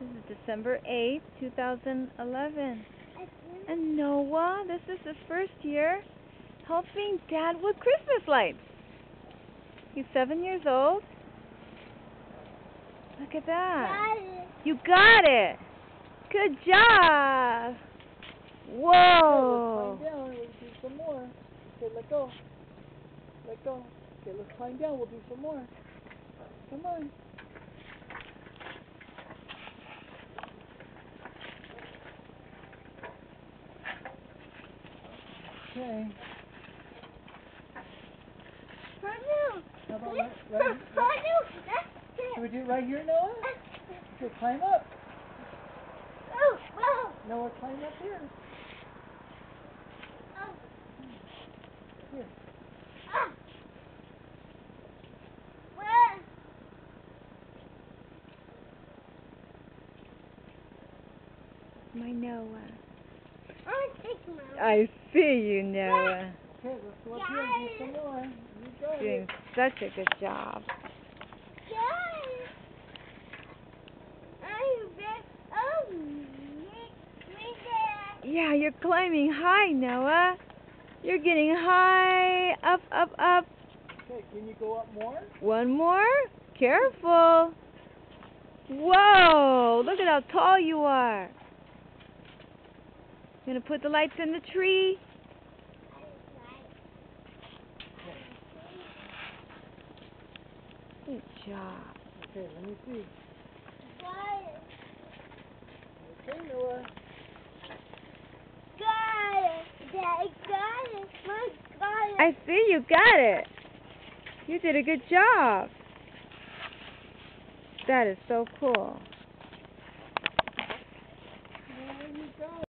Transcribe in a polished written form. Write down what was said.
This is December 8th, 2011. And Noah, this is his first year helping Dad with Christmas lights. He's 7 years old. Look at that. You got it. Good job. Whoa. Okay, let's climb down. We'll do some more. Okay, let go. Let go. Okay, let's climb down. We'll do some more. Come on. Okay. How about right? Should we do it right here, Noah? Okay, climb up. Noah, climb up here. Here. My Noah. I I see you, Noah. Okay, let's go up here and do some more. You got Doing it. such a good job. Yeah, you're climbing high, Noah. You're getting high. Up, up, up. Okay, can you go up more? One more. Careful. Whoa, look at how tall you are. You gonna put the lights in the tree? Good job. Okay, let me see. Okay, Noah. I see you got it. You did a good job. That is so cool.